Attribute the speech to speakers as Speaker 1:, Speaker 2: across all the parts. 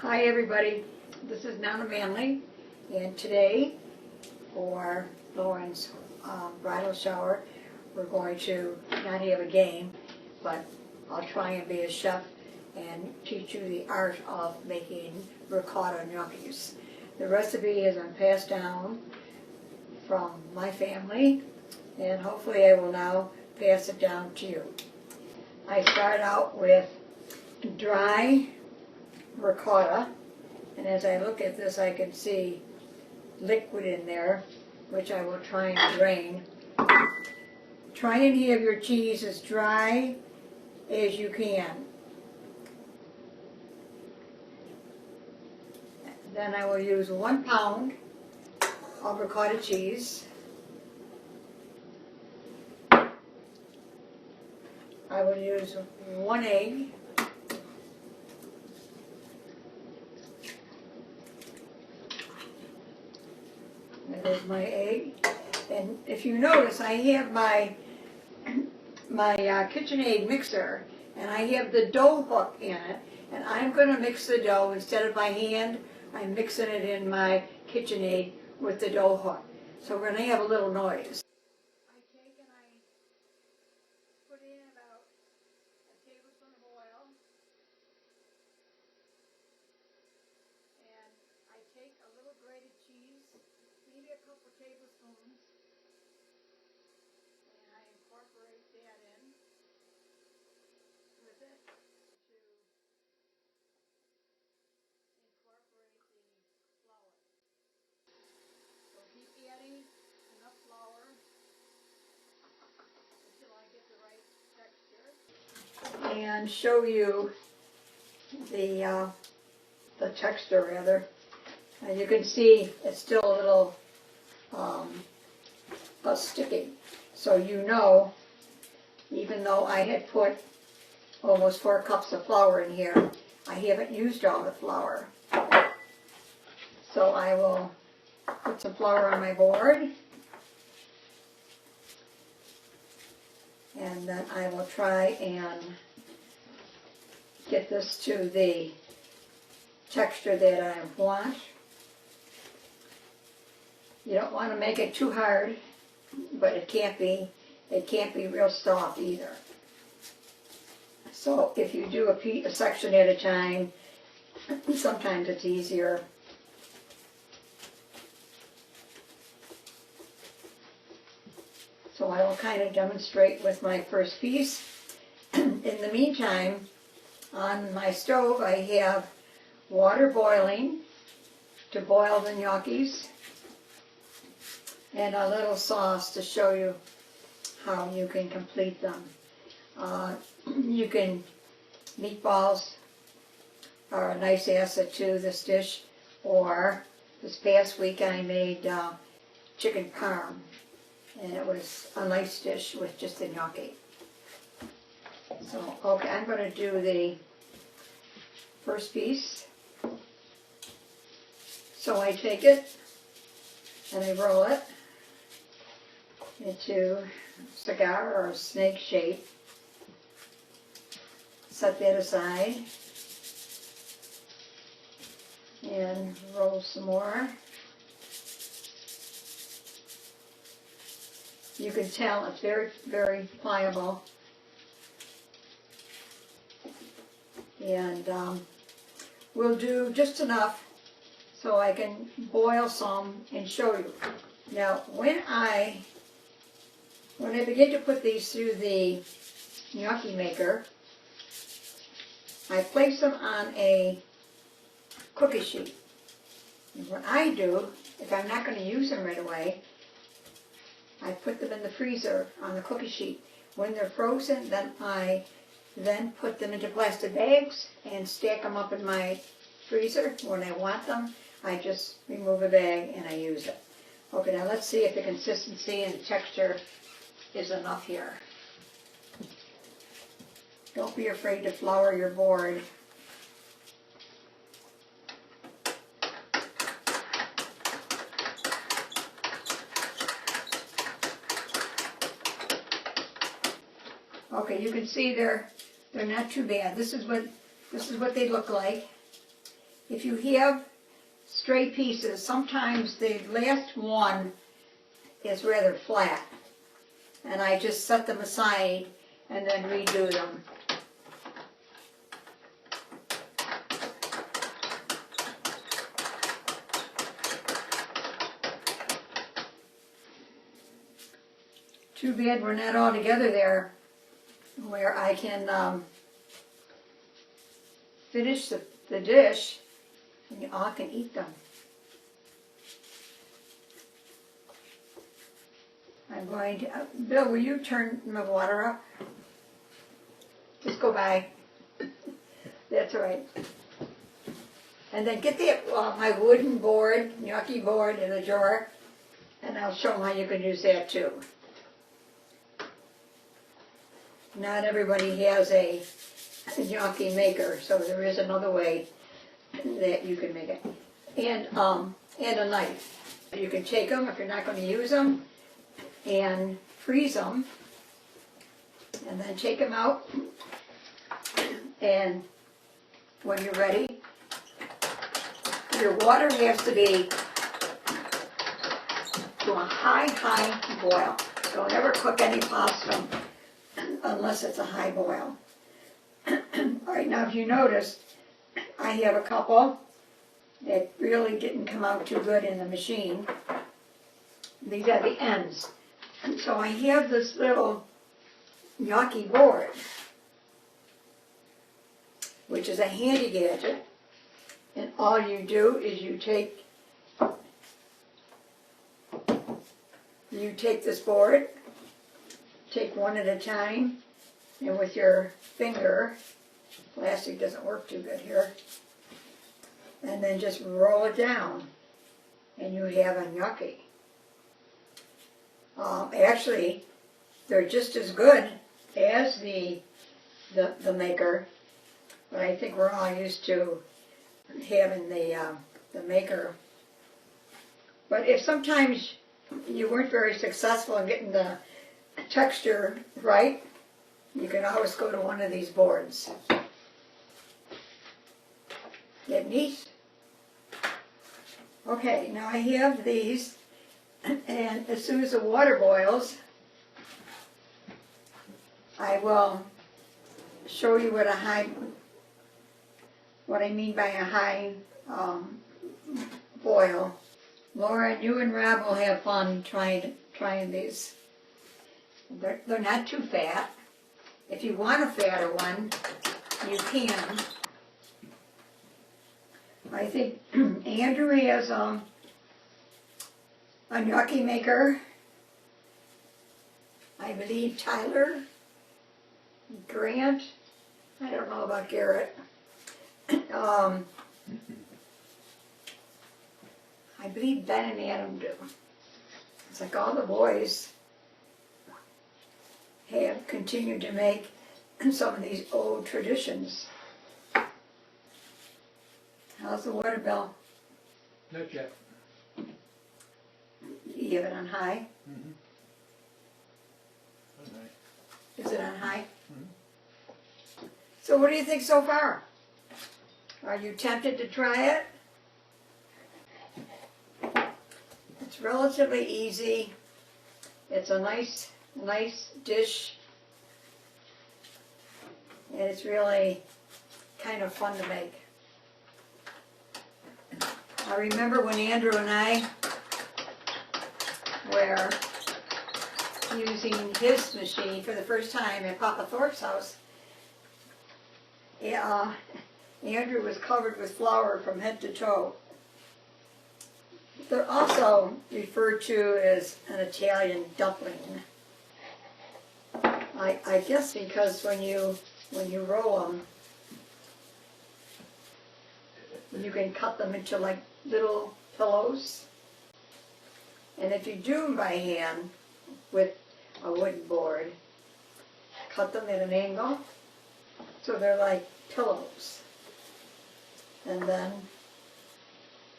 Speaker 1: Hi everybody, this is Nana Manley, and today for Lauren's bridal shower we're going to not have a game, but I'll try and be a chef and teach you the art of making ricotta gnocchis. The recipe has been passed down from my family, and hopefully I will now pass it down to you. I start out with dry ricotta, and as I look at this I can see liquid in there, which I will try and drain. Try and have your cheese as dry as you can. Then I will use 1 pound of ricotta cheese. I will use 1 egg. That is my egg. And if you notice, I have my KitchenAid mixer, and I have the dough hook in it, and I'm going to mix the dough instead of by hand. I'm mixing it in my KitchenAid with the dough hook. So we're going to have a little noise. I take and I put in about a tablespoon of oil, and I take a little grated cheese, maybe a couple tablespoons, and I incorporate that in with it to incorporate the flour. So keep adding enough flour until I get the right texture, and show you the texture rather. And you can see it's still a little sticky. So you know, even though I had put almost 4 cups of flour in here, I haven't used all the flour. So I will put some flour on my board, and then I will try and get this to the texture that I want. You don't want to make it too hard, but it can't be real soft either. So if you do a section at a time, sometimes it's easier. So I will kind of demonstrate with my first piece. In the meantime, on my stove I have water boiling to boil the gnocchis, and a little sauce to show you how you can complete them. Meatballs are a nice asset to this dish, or this past week I made chicken parm, and it was a nice dish with just the gnocchi. So, okay, I'm going to do the first piece. So I take it and I roll it into a cigar or a snake shape. Set that aside and roll some more. You can tell it's very, very pliable. And we'll do just enough so I can boil some and show you. Now, when I begin to put these through the gnocchi maker, I place them on a cookie sheet. And what I do, if I'm not going to use them right away, I put them in the freezer on the cookie sheet. When they're frozen, then I put them into plastic bags and stack them up in my freezer. When I want them, I just remove a bag and I use it. Okay, now let's see if the consistency and texture is enough here. Don't be afraid to flour your board. Okay, you can see they're not too bad. This is what they look like. if you have stray pieces, sometimes the last one is rather flat. And I just set them aside and then redo them. Too bad we're not all together there where I can finish the dish and you all can eat them. I'm going to, Bill, will you turn my water up? Just go by. That's all right. And then get my wooden board, gnocchi board in the drawer, and I'll show them how you can use that too. Not everybody has a gnocchi maker, so there is another way that you can make it. And a knife. You can take them if you're not going to use them and freeze them and then take them out, and when you're ready, your water has to be to a high boil. Don't ever cook any pasta unless it's a high boil. Alright, now if you notice, I have a couple that really didn't come out too good in the machine. These are the ends. And so I have this little gnocchi board, which is a handy gadget. And all you do is you take this board, take one at a time, and with your finger, plastic doesn't work too good here, and then just roll it down, and you have a gnocchi. Actually, they're just as good as the maker, but I think we're all used to having the maker. But if sometimes you weren't very successful in getting the texture right, you can always go to one of these boards. Get neat? Okay, now I have these, and as soon as the water boils, I will show you what I mean by a high boil. Laura, you and Rob will have fun trying these. They're not too fat. If you want a fatter one, you can. I think Andrew has a gnocchi maker. I believe Tyler, Grant, I don't know about Garrett. I believe Ben and Adam do. It's like all the boys have continued to make some of these old traditions. How's the water, Bill?
Speaker 2: Not yet.
Speaker 1: You have it on high?
Speaker 2: Mm-hmm.
Speaker 1: Is it on high?
Speaker 2: Mm-hmm.
Speaker 1: So what do you think so far? Are you tempted to try it? It's relatively easy. It's a nice dish. And it's really kind of fun to make. I remember when Andrew and I were using his machine for the first time at Papa Thorpe's house. Andrew was covered with flour from head to toe. They're also referred to as an Italian dumpling. I guess because when you roll them, you can cut them into like little pillows. And if you do them by hand with a wooden board, cut them at an angle so they're like pillows. And then,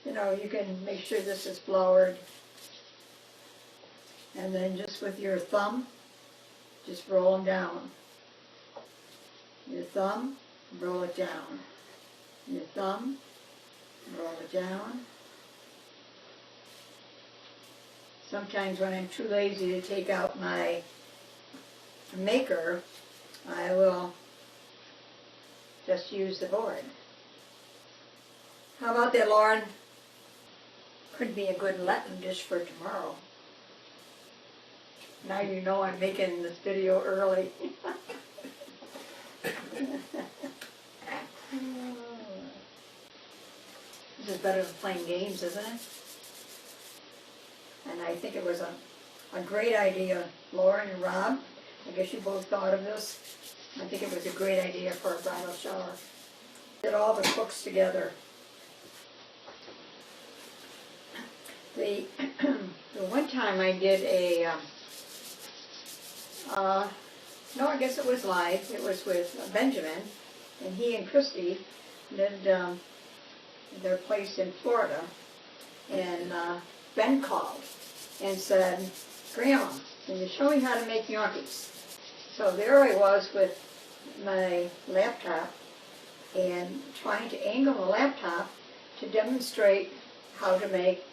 Speaker 1: you can make sure this is floured. And then just with your thumb, just roll them down. Your thumb, roll it down. Your thumb, Roll it down. Sometimes when I'm too lazy to take out my maker, I will just use the board. How about that, Lauren? Could be a good Latin dish for tomorrow. Now you know I'm making this video early. This is better than playing games, isn't it? And I think it was a great idea, Lauren and Rob. I guess you both thought of this. I think it was a great idea for a bridal shower. Get all the cooks together. The one time I did a, no, I guess it was live. It was with Benjamin, and he and Christy did their place in Florida. And Ben called and said, "Grandma, can you show me how to make gnocchis?" So there I was with my laptop and trying to angle the laptop to demonstrate how to make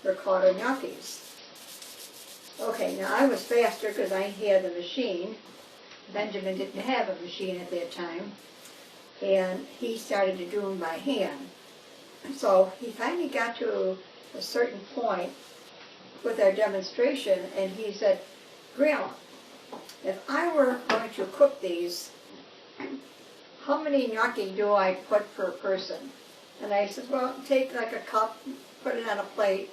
Speaker 1: ricotta gnocchis. Okay, now I was faster because I had the machine. Benjamin didn't have a machine at that time, and he started to do them by hand. So he finally got to a certain point with our demonstration, and he said, "Grandma, if I were going to cook these, how many gnocchi do I put per person?" And I said, "Well, take like a cup, put it on a plate,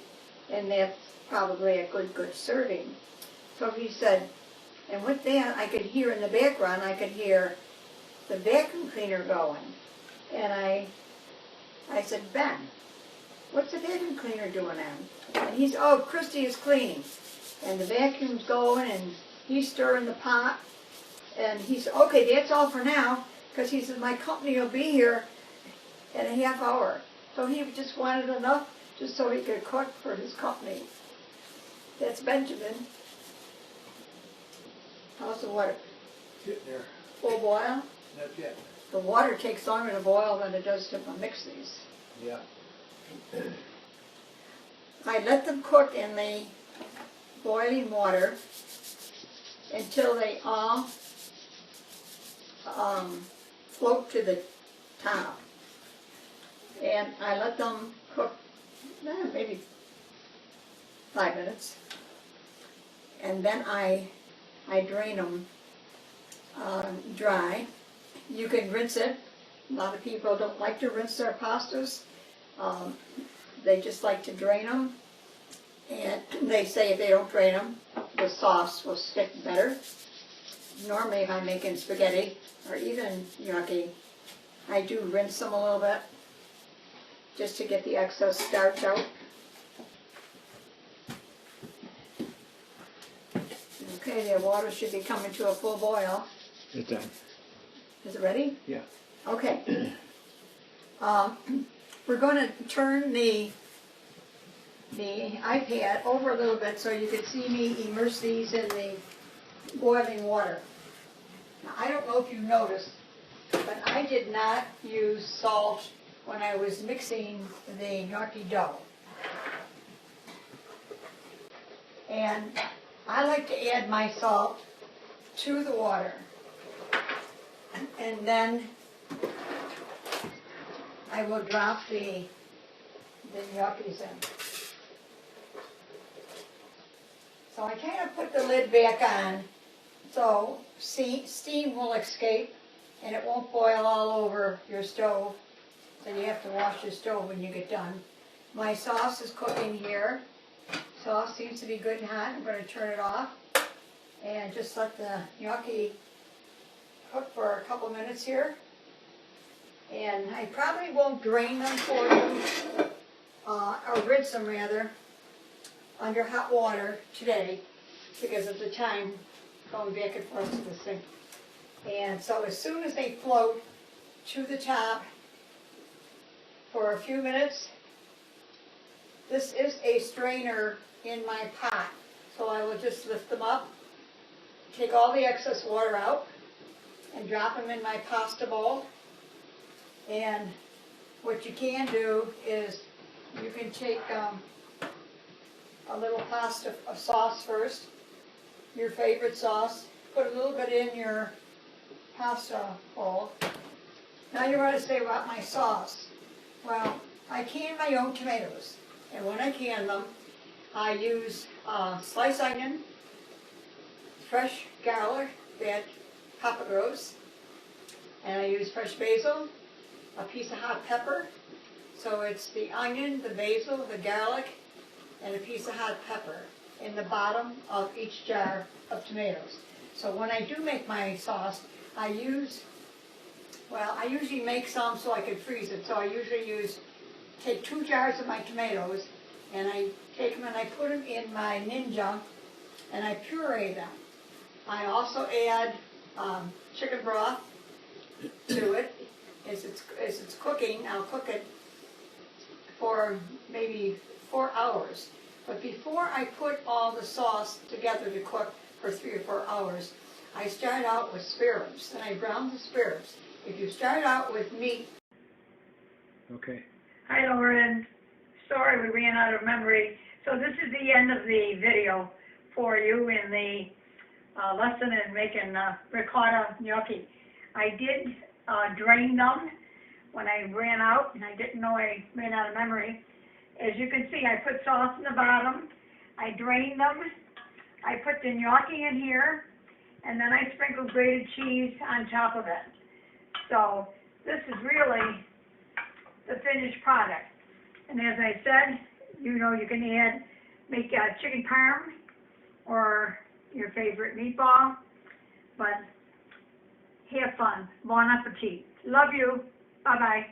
Speaker 1: and that's probably a good serving." So he said, and with that I could hear in the background, I could hear the vacuum cleaner going. And I said, "Ben, what's the vacuum cleaner doing on?" And he's, "Oh, Christy is cleaning." And the vacuum's going and he's stirring the pot. And he said, "Okay, that's all for now," because he said, "My company will be here in a half hour." So he just wanted enough just so he could cook for his company. That's Benjamin. How's the water?
Speaker 2: Sitting there.
Speaker 1: Full boil?
Speaker 2: Not yet.
Speaker 1: The water takes longer to boil than it does to mix these.
Speaker 2: Yeah.
Speaker 1: I let them cook in the boiling water until they all float to the top. And I let them cook maybe 5 minutes. And then I drain them dry. You can rinse it. A lot of people don't like to rinse their pastas. They just like to drain them. And they say if they don't drain them, the sauce will stick better. Normally if I'm making spaghetti or even gnocchi, I do rinse them a little bit just to get the excess starch out. Okay, the water should be coming to a full boil.
Speaker 2: It's done.
Speaker 1: Is it ready?
Speaker 2: Yeah.
Speaker 1: Okay. We're going to turn the iPad over a little bit so you can see me immerse these in the boiling water. Now, I don't know if you noticed, but I did not use salt when I was mixing the gnocchi dough. And I like to add my salt to the water. And then I will drop the gnocchis in. So I kind of put the lid back on so steam will escape and it won't boil all over your stove. So you have to wash your stove when you get done. My sauce is cooking here. Sauce seems to be good and hot. I'm going to turn it off and just let the gnocchi cook for a couple minutes here. And I probably won't drain them for you, or rinse them rather, under hot water today because of the time going back and forth to the sink. And so as soon as they float to the top for a few minutes, this is a strainer in my pot. So I will just lift them up, take all the excess water out, and drop them in my pasta bowl. And what you can do is you can take a little pasta sauce first, your favorite sauce, put a little bit in your pasta bowl. Now you want to say about my sauce. Well, I can my own tomatoes, and when I can them, I use sliced onion, fresh garlic that Papa grows, and I use fresh basil, a piece of hot pepper. So it's the onion, the basil, the garlic, and a piece of hot pepper in the bottom of each jar of tomatoes. So when I do make my sauce, I usually make some so I can freeze it. So I usually take 2 jars of my tomatoes, and I take them and I put them in my Ninja, and I puree them. I also add chicken broth to it. As it's cooking, I'll cook it for maybe 4 hours. But before I put all the sauce together to cook for 3 or 4 hours, I start out with spare ribs, and I brown the spare ribs. If you start out with meat.
Speaker 2: Okay.
Speaker 3: Hi, Lauren. Sorry we ran out of memory. So this is the end of the video for you in the lesson in making ricotta gnocchi. I did drain them when I ran out, and I didn't know I ran out of memory. As you can see, I put sauce in the bottom. I drained them. I put the gnocchi in here, and then I sprinkled grated cheese on top of it. So this is really the finished product. And as I said, you know, you can make chicken parm or your favorite meatball, but have fun. Bon appetit. Love you. Bye-bye.